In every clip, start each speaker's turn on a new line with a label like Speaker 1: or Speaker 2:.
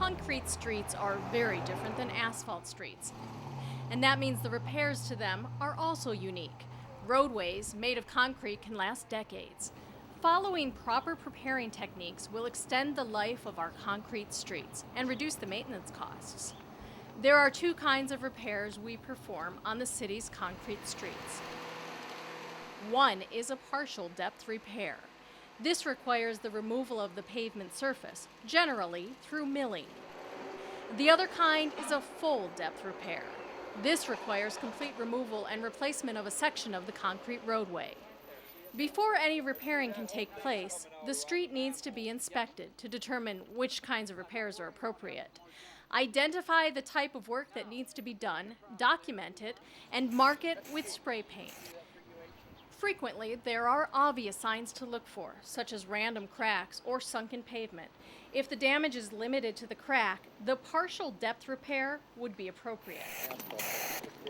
Speaker 1: Concrete streets are very different than asphalt streets, and that means the repairs to them are also unique. Roadways made of concrete can last decades. Following proper preparing techniques will extend the life of our concrete streets and reduce the maintenance costs. There are two kinds of repairs we perform on the city's concrete streets. One is a partial depth repair. This requires the removal of the pavement surface, generally through milling. The other kind is a full depth repair. This requires complete removal and replacement of a section of the concrete roadway. Before any repairing can take place, the street needs to be inspected to determine which kinds of repairs are appropriate. Identify the type of work that needs to be done, document it, and mark it with spray paint. Frequently, there are obvious signs to look for, such as random cracks or sunken pavement. If the damage is limited to the crack, the partial depth repair would be appropriate.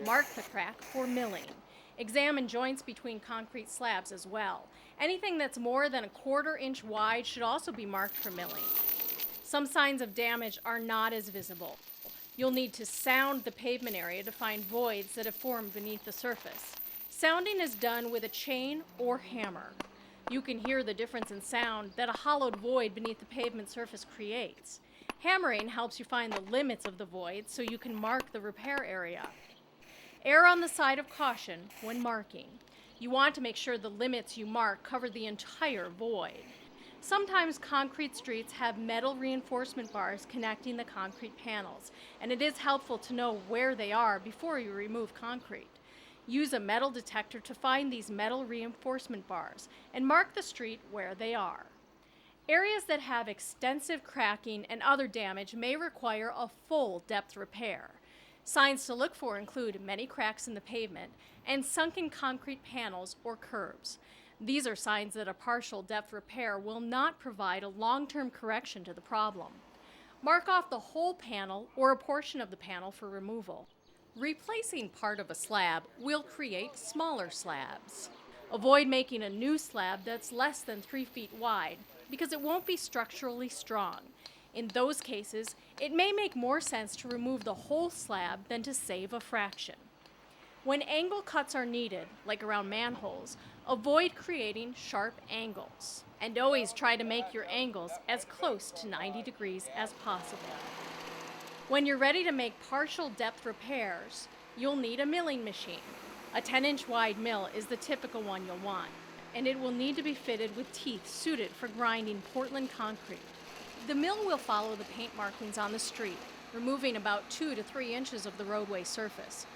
Speaker 1: Mark the crack for milling. Examine joints between concrete slabs as well. Anything that's more than a 1/4 inch wide should also be marked for milling. Some signs of damage are not as visible. You'll need to sound the pavement area to find voids that have formed beneath the surface. Sounding is done with a chain or hammer. You can hear the difference in sound that a hollowed void beneath the pavement surface creates. Hammering helps you find the limits of the void so you can mark the repair area. Err on the side of caution when marking. You want to make sure the limits you mark cover the entire void. Sometimes concrete streets have metal reinforcement bars connecting the concrete panels, and it is helpful to know where they are before you remove concrete. Use a metal detector to find these metal reinforcement bars and mark the street where they are. Areas that have extensive cracking and other damage may require a full depth repair. Signs to look for include many cracks in the pavement and sunken concrete panels or curbs. These are signs that a partial depth repair will not provide a long-term correction to the problem. Mark off the whole panel or a portion of the panel for removal. Replacing part of a slab will create smaller slabs. Avoid making a new slab that's less than 3 feet wide because it won't be structurally strong. In those cases, it may make more sense to remove the whole slab than to save a fraction. When angle cuts are needed, like around manholes, avoid creating sharp angles. And always try to make your angles as close to 90 degrees as possible. When you're ready to make partial depth repairs, you'll need a milling machine. A 10-inch wide mill is the typical one you'll want, and it will need to be fitted with teeth suited for grinding Portland concrete. The mill will follow the paint markings on the street, removing about 2 to 3 inches of the roadway surface.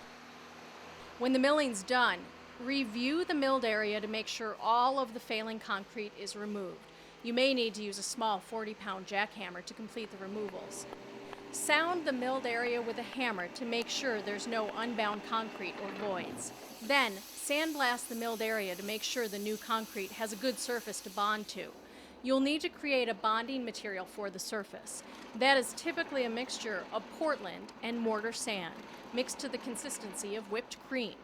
Speaker 1: When the milling's done, review the milled area to make sure all of the failing concrete is removed. You may need to use a small 40-pound jackhammer to complete the removals. Sound the milled area with a hammer to make sure there's no unbound concrete or voids. Then, sandblast the milled area to make sure the new concrete has a good surface to bond to. You'll need to create a bonding material for the surface. That is typically a mixture of Portland and mortar sand, mixed to the consistency of whipped cream.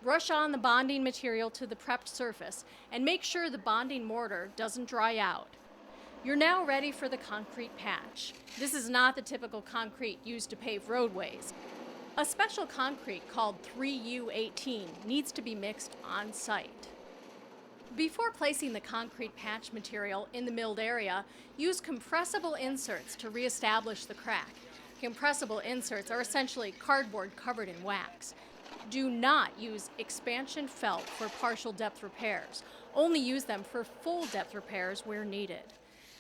Speaker 1: Brush on the bonding material to the prepped surface and make sure the bonding mortar doesn't dry out. You're now ready for the concrete patch. This is not the typical concrete used to pave roadways. A special concrete called 3U18 needs to be mixed on site. Before placing the concrete patch material in the milled area, use compressible inserts to reestablish the crack. Compressible inserts are essentially cardboard covered in wax. Do not use expansion felt for partial depth repairs. Only use them for full depth repairs where needed.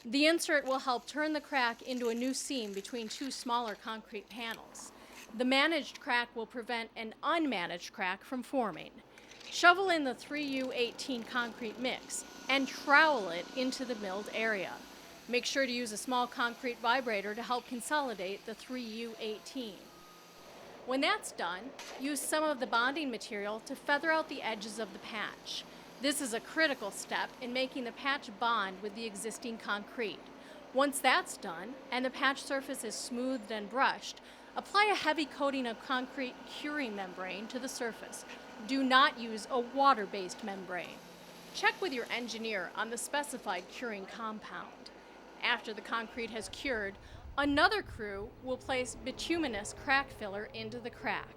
Speaker 1: The insert will help turn the crack into a new seam between two smaller concrete panels. The managed crack will prevent an unmanaged crack from forming. Shovel in the 3U18 concrete mix and trowel it into the milled area. Make sure to use a small concrete vibrator to help consolidate the 3U18. When that's done, use some of the bonding material to feather out the edges of the patch. This is a critical step in making the patch bond with the existing concrete. Once that's done, and the patch surface is smoothed and brushed, apply a heavy coating of concrete curing membrane to the surface. Do not use a water-based membrane. Check with your engineer on the specified curing compound. After the concrete has cured, Another crew will place bituminous crack filler into the crack.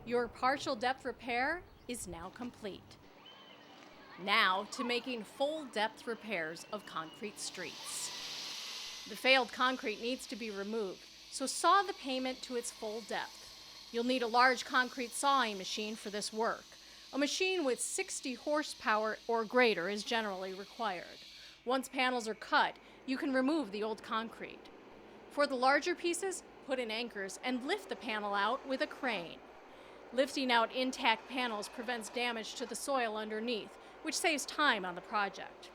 Speaker 1: Your partial depth repair is now complete. Now to making full depth repairs of concrete streets. The failed concrete needs to be removed, so saw the pavement to its full depth. You'll need a large concrete sawing machine for this work. A machine with 60 horsepower or greater is generally required. Once panels are cut, you can remove the old concrete. For the larger pieces, put in anchors and lift the panel out with a crane. Lifting out intact panels prevents damage to the soil underneath, which saves time on the project.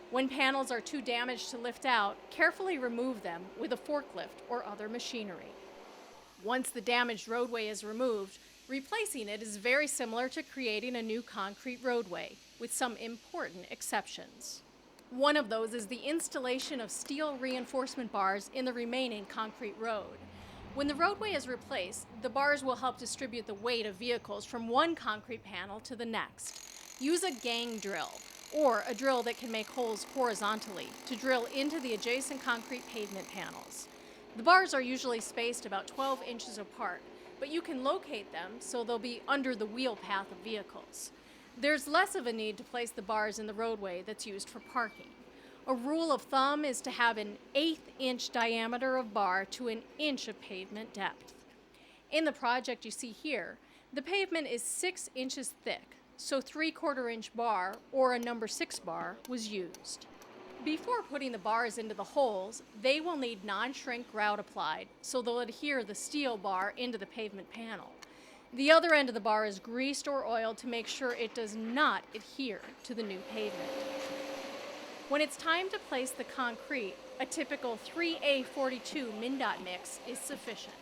Speaker 1: When panels are too damaged to lift out, carefully remove them with a forklift or other machinery. Once the damaged roadway is removed, replacing it is very similar to creating a new concrete roadway, with some important exceptions. One of those is the installation of steel reinforcement bars in the remaining concrete road. When the roadway is replaced, the bars will help distribute the weight of vehicles from one concrete panel to the next. Use a gang drill, or a drill that can make holes horizontally, to drill into the adjacent concrete pavement panels. The bars are usually spaced about 12 inches apart, but you can locate them so they'll be under the wheel path of vehicles. There's less of a need to place the bars in the roadway that's used for parking. A rule of thumb is to have an 1/8 inch diameter of bar to an inch of pavement depth. In the project you see here, the pavement is 6 inches thick, so 3/4 inch bar or a number 6 bar was used. Before putting the bars into the holes, they will need non-shrink grout applied so they'll adhere the steel bar into the pavement panel. The other end of the bar is greased or oiled to make sure it does not adhere to the new pavement. When it's time to place the concrete, a typical 3A42 MnDOT mix is sufficient.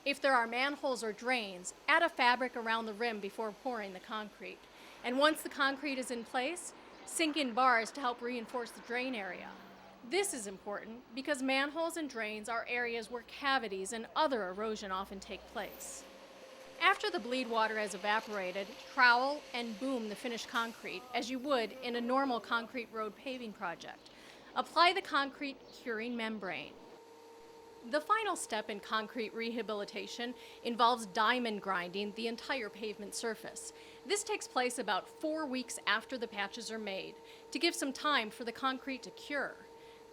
Speaker 1: If there are manholes or drains, add a fabric around the rim before pouring the concrete. And once the concrete is in place, sink in bars to help reinforce the drain area. This is important because manholes and drains are areas where cavities and other erosion often take place. After the bleed water has evaporated, trowel and boom the finished concrete as you would in a normal concrete road paving project. Apply the concrete curing membrane. The final step in concrete rehabilitation involves diamond grinding the entire pavement surface. This takes place about 4 weeks after the patches are made to give some time for the concrete to cure.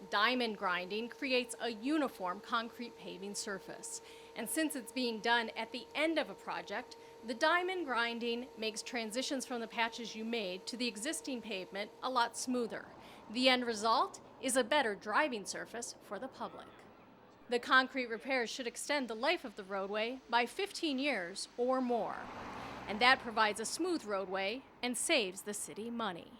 Speaker 1: Diamond grinding creates a uniform concrete paving surface. And since it's being done at the end of a project, the diamond grinding makes transitions from the patches you made to the existing pavement a lot smoother. The end result is a better driving surface for the public. The concrete repairs should extend the life of the roadway by 15 years or more. And that provides a smooth roadway and saves the city money.